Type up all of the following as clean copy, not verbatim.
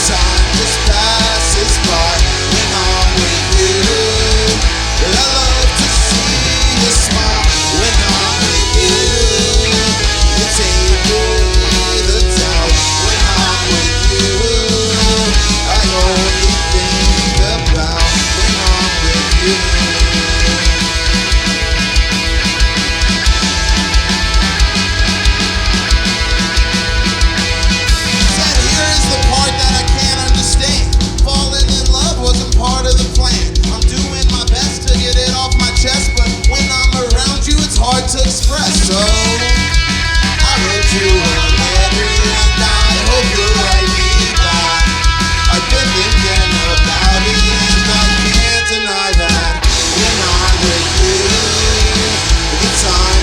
time just passes by when I'm with you. I love to see your smile when I'm with you. You take away the doubt when I'm with you. I only think when I'm with you, I'm running. When I'm with you, time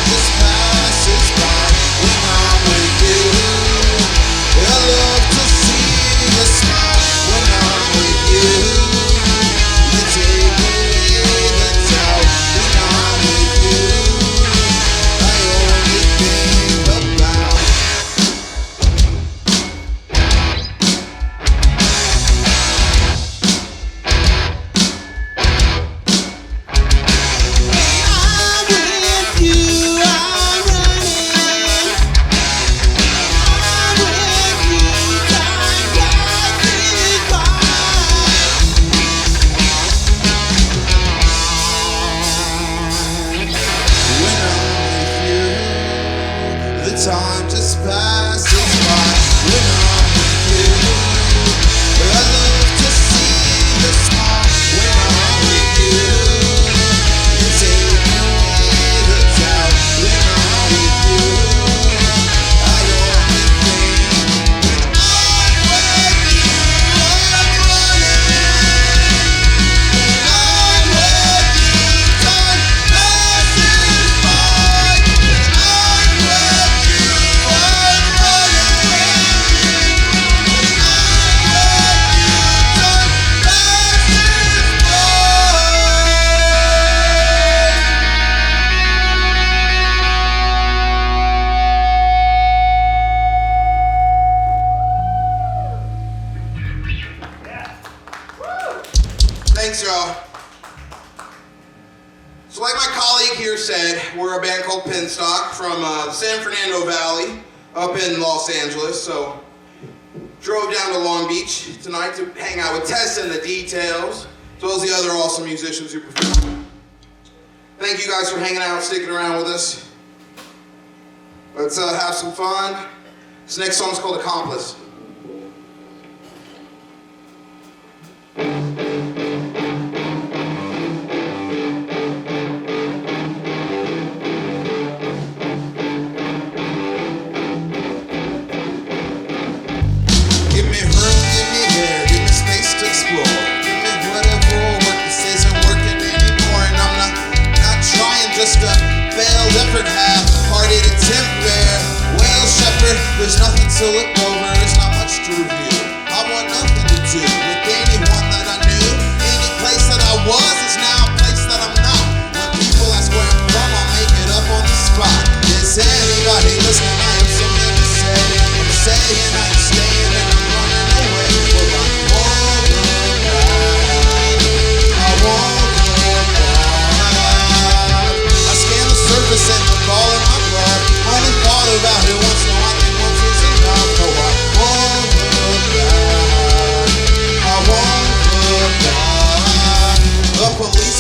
passes by. When I'm with you, I'm running. When I'm with you, time passes by. Thanks, y'all. So like my colleague here said, we're a band called Pinstock from the San Fernando Valley up in Los Angeles. So drove down to Long Beach tonight to hang out with Tess and the Details, as well as the other awesome musicians who perform. Thank you guys for hanging out, sticking around with us. Let's have some fun. This next song's called Accomplice. Give me room, give me air, give me space to explore. Give me whatever work, this isn't working anymore. And I'm not trying, just a failed effort, half-hearted attempt there. Whale shepherd, there's nothing to look over, there's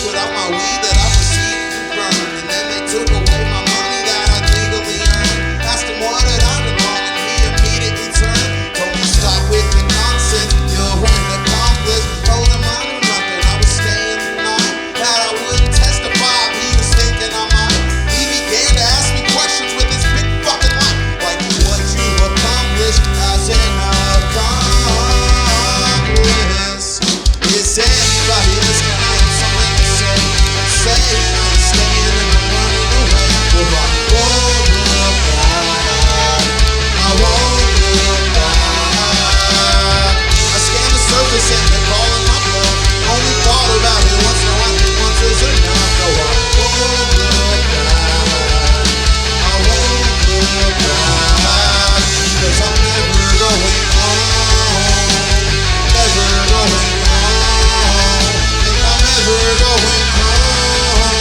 months without my weed that I proceeded to burn. And then they took away my money that I legally earned. Asked him what had I done wrong, and he immediately turned. Told me stop with the nonsense, you're an accomplice. Told him I knew nothing, I was staying the night. That I wouldn't testify if he was thinking I might. He began to ask me questions with his big fucking light, like what you accomplished as an accomplice. Is anybody listening? I have something to say. Saying I'm staying and I'm running away. Well, I won't look back. I won't look back. I scanned the surface and they're calling my bluff. Only thought about it once, now I think once is enough. No, I won't look back. I won't look back. 'Cause I'm never going home. Never going home. And I'm never going home.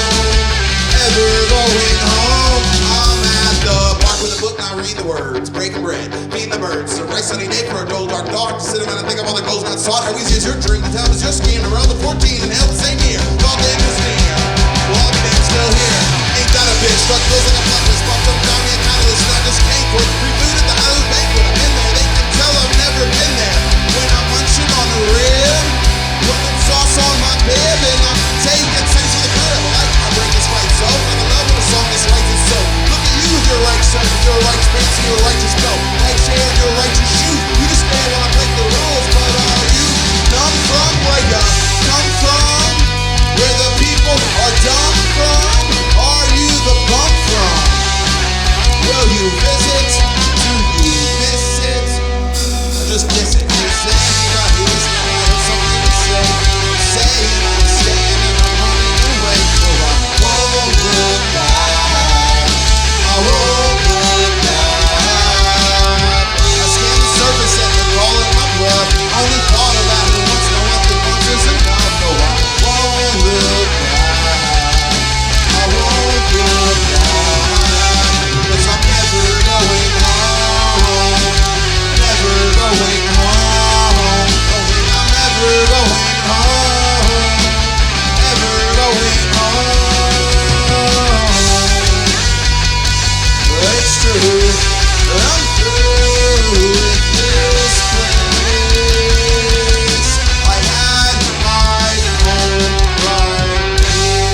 Ever going home. I'm at the park with a book and I read the words. Breaking bread, feeding the birds. It's a bright sunny day for a dull dark dog to sit around and think of all the goals not sought. How easy is your dream? The time is your scheme. Around the 14 and hell the same year. Dog in his near. Well, I'm still here. Ain't that a bitch? Struck close like a plumber's. Popped up down me a catalyst. And I just came for it. Rebooted the Hollywood banquet. I'm in there. They can tell I've never been there. When I'm munching on the rib, putting sauce on my bib, and I'm taking things to the crib. Like my brain is right, so I'm in love with a song that's right and so. Look at you with your right shirt, with your right pants, and your righteous coat. Right chair and your righteous shoes. You just stand while I break the rules, but are you numb from where you come from? Where the people are dumb from? Are you the bum from? Will you visit? Do you miss it? Or just miss it? Is anybody listening? I have something to say. Saying I'm staying and I'm running away. Oh, I won't look back. I won't look back. I scanned the surface and they're calling my bluff. Only thought about it once, now I think once is enough. No, I won't look back. I won't look back. 'Cause I'm never going home. Never going home. I'm never going home. Never going home. It's true. I'm through with this place. I had my home right here.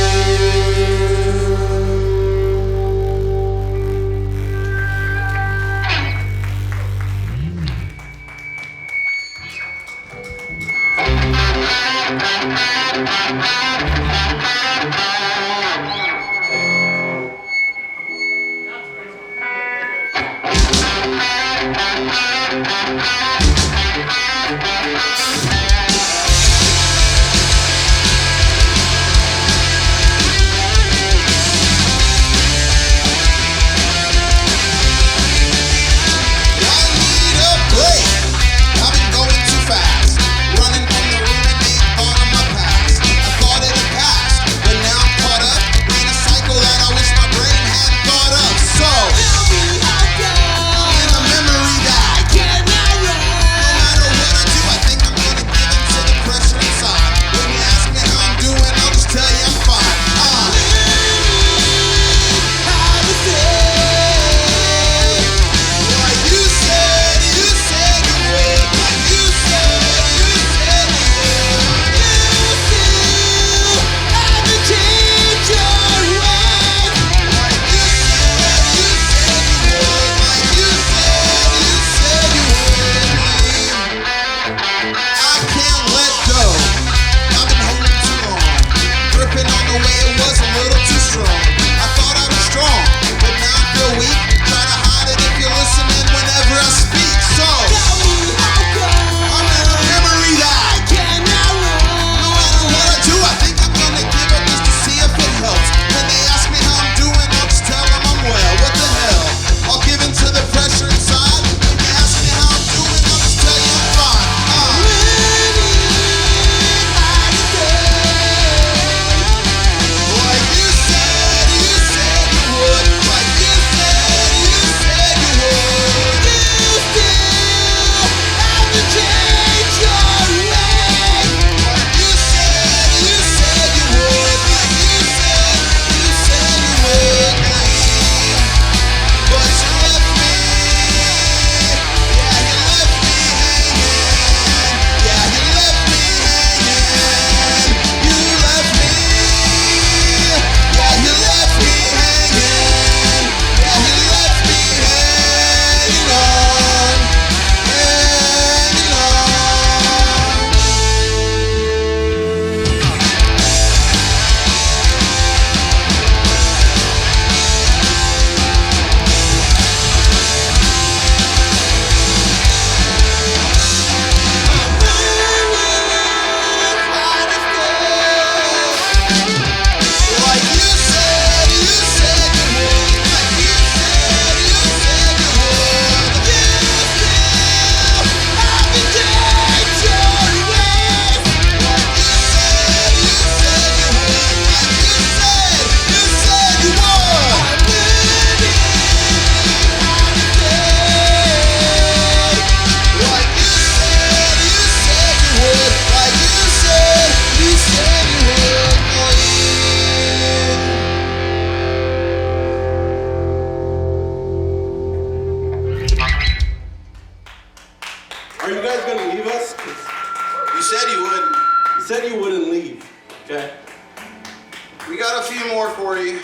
We got a few more for you,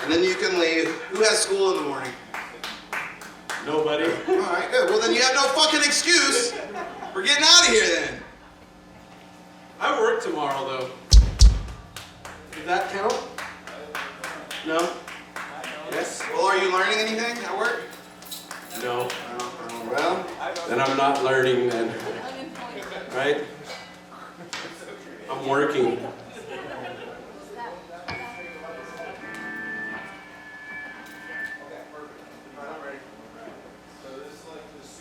and then you can leave. Who has school in the morning? Nobody. All right, good. Well, then you have no fucking excuse. We're getting out of here then. I work tomorrow, though. Does that count? No? Yes? Well, are you learning anything at work? No. Well, Then I'm not learning then. Right? I'm working.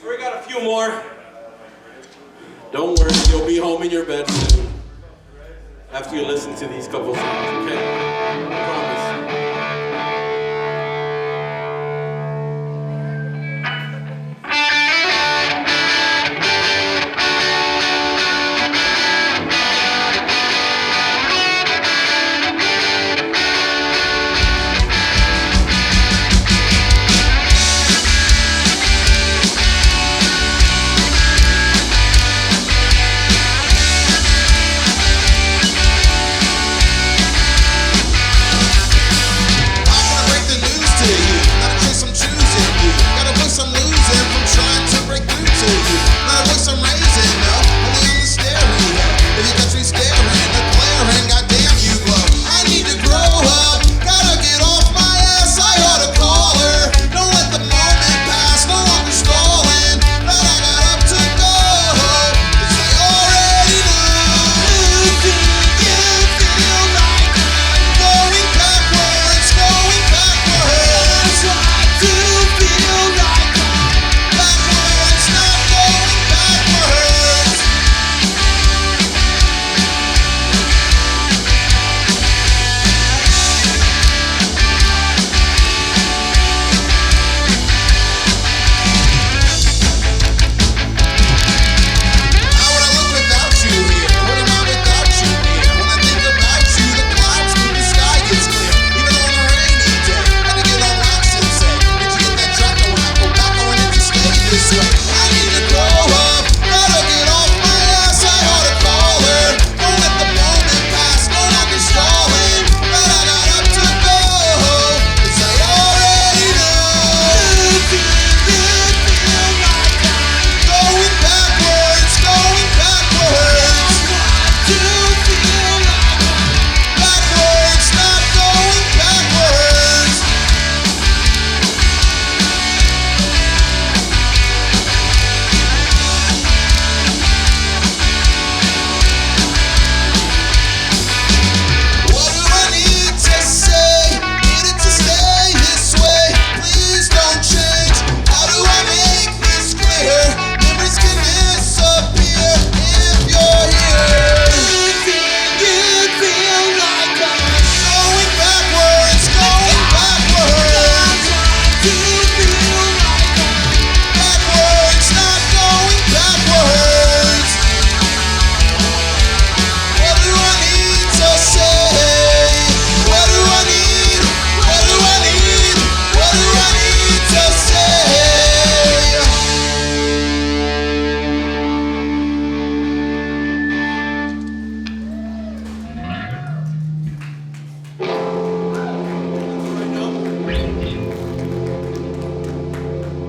We got a few more. Don't worry, you'll be home in your bed soon. After you listen to these couple songs, okay? I promise.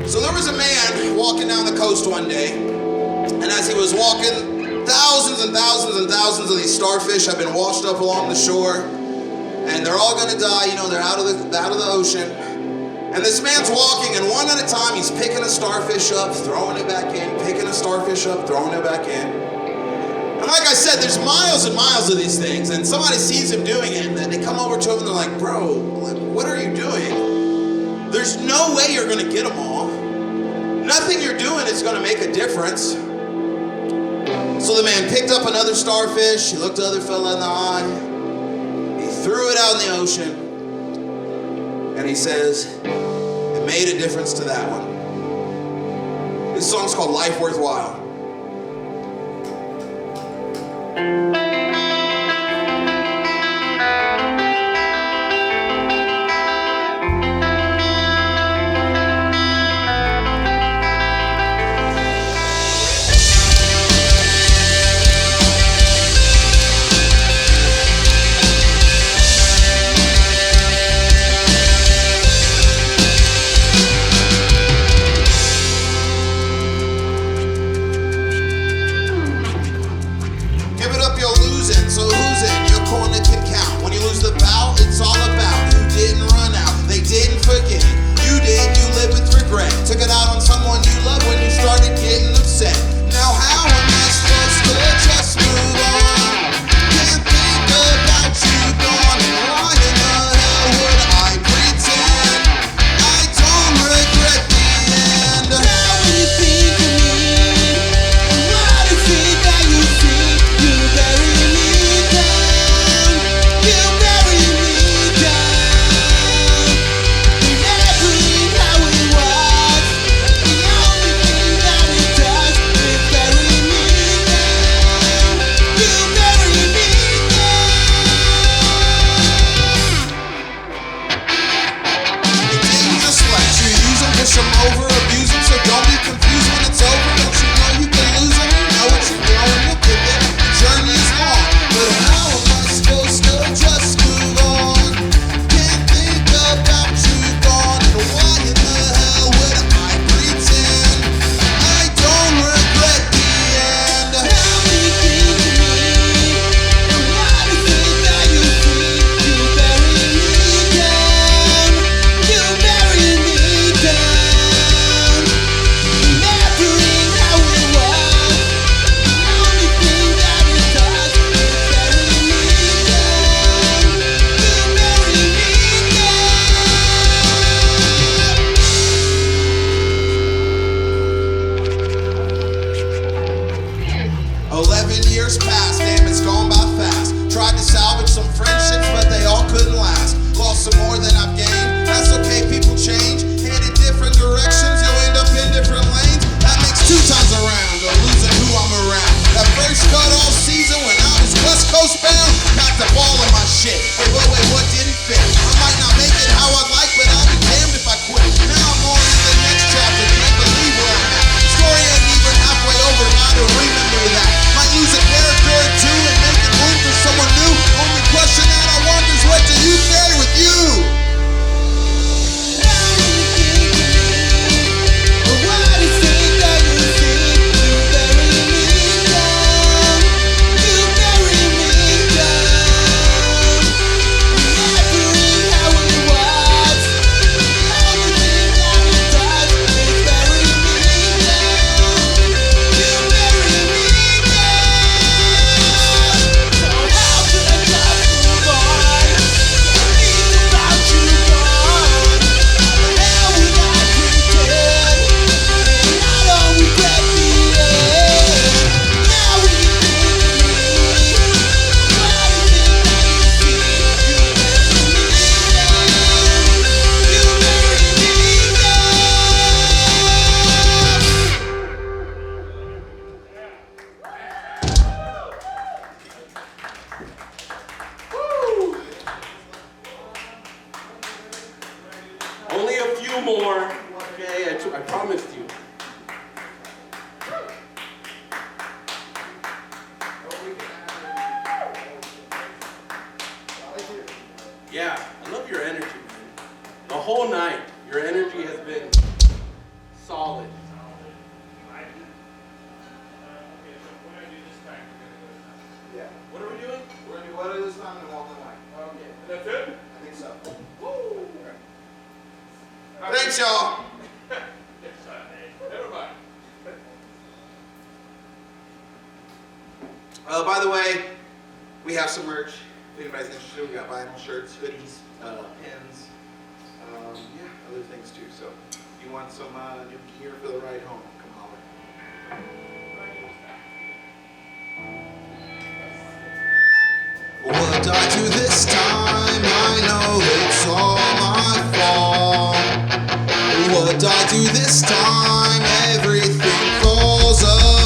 So there was a man walking down the coast one day, and as he was walking, thousands and thousands and thousands of these starfish have been washed up along the shore, and they're all gonna die, you know, they're out of the ocean. And this man's walking, and one at a time, he's picking a starfish up, throwing it back in, picking a starfish up, throwing it back in. And like I said, there's miles and miles of these things, and somebody sees him doing it, and then they come over to him and they're like, bro, what are you doing? There's no way you're gonna get them all. Nothing you're doing is gonna make a difference. So the man picked up another starfish, he looked the other fella in the eye, he threw it out in the ocean, and he says, it made a difference to that one. This song's called Life Worthwhile. more. Okay, I promised you. Yeah, I love your energy, man. The whole night, your energy has been solid. Yeah. What are we doing? We're gonna do one at this time and walk the line. Okay, that's it? I think so. Woo! Thanks, y'all. Never mind. By the way, we have some merch. If anybody's interested, we got vinyl shirts, hoodies, pins, yeah, other things too. So if you want some new gear for the ride home, come holler. What I do this time, I know it's all my fault. What I do this time, everything falls apart.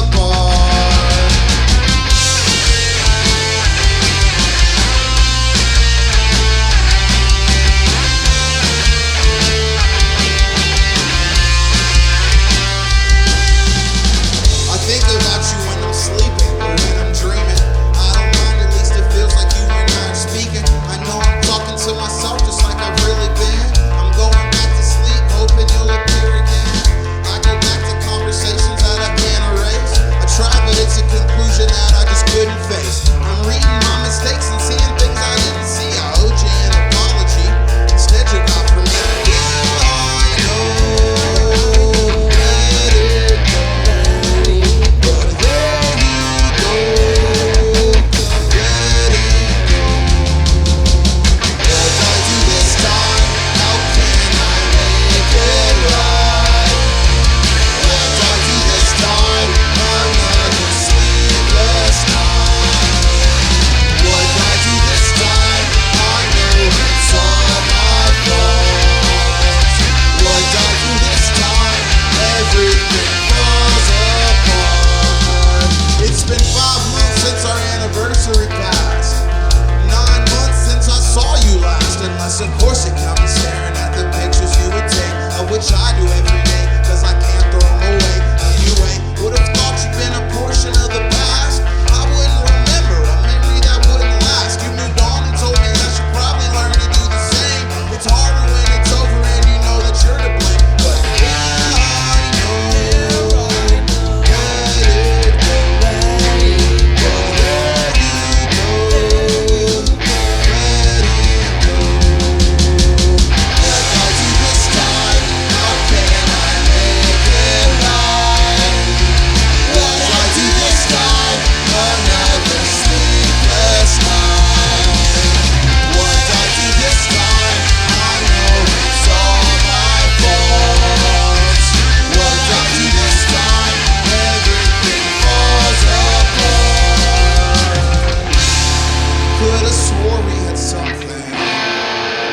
I think about you when I'm sleeping or when I'm dreaming. I don't mind, at least it feels like you and I are speaking. I know I'm talking to myself just like I've really been. I'm going back to sleep, hoping you'll appear again. I go back to conversations that I can't erase. I try, but it's a conclusion that I just couldn't face. I'm reading my mistakes and seeing things I didn't see. I owed you an apology, instead you got from me. Yeah, I know, let it go. But there you go, let it go. What I do this time, how can I make it right? What I do this time, another sleepless night. What I do this time, I know it's all my fault. What I do this time, everything falls apart. It's been 5 months since our anniversary passed. 9 months since I saw you last. Unless of course it counts me staring at the pictures you would take, of which I do every day, cause I can't throw them away. Anyway, would've thought you'd been a portion of the past. I wouldn't remember a memory that wouldn't last. You moved on and told me I should probably learn to do the same. It's harder when it's over and you know that you're to blame. But yeah, I know, let it go. But there you go, let it go. What I do this time, how can I make it right? What I do this time, another sleepless night. What I do this time, I know it's all my fault. What I do this time, everything falls apart. Could've swore we had something,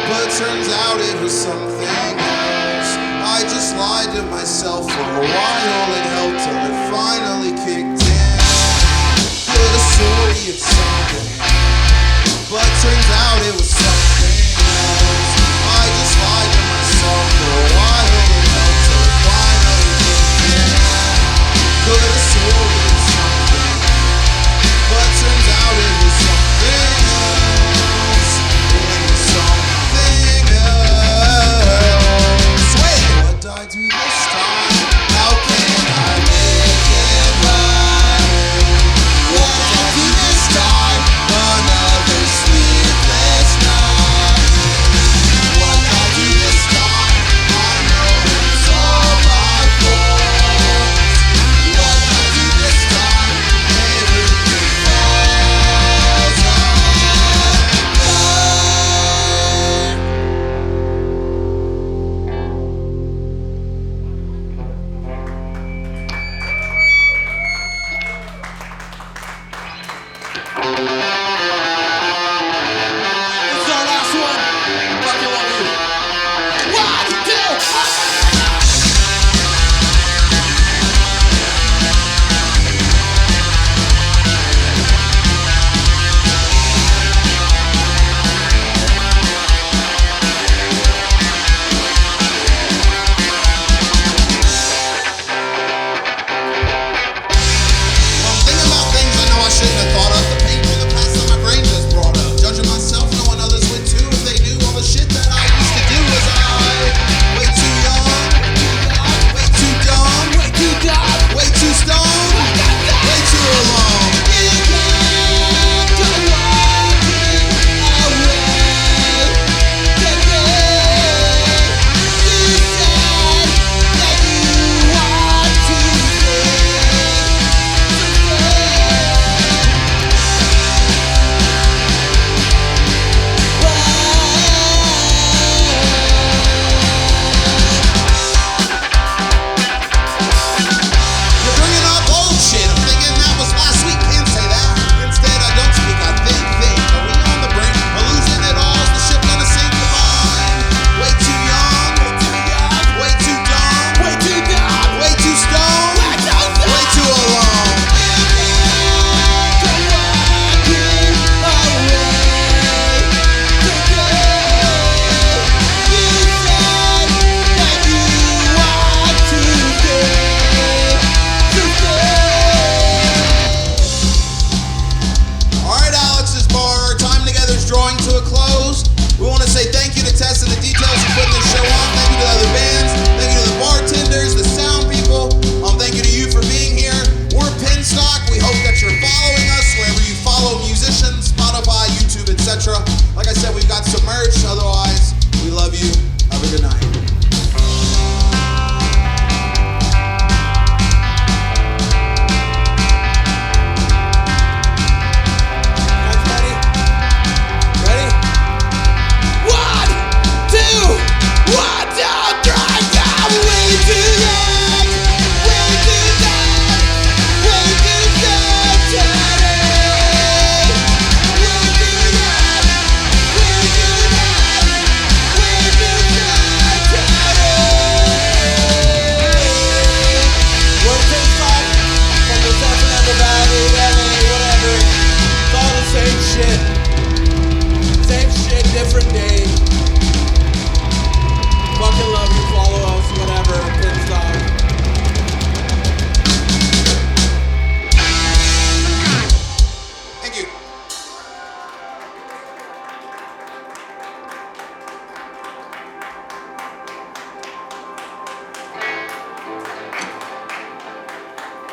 but turns out it was something else. I just lied to myself for a while, it helped till it finally kicked in. Could've swore we had something, but turns out it was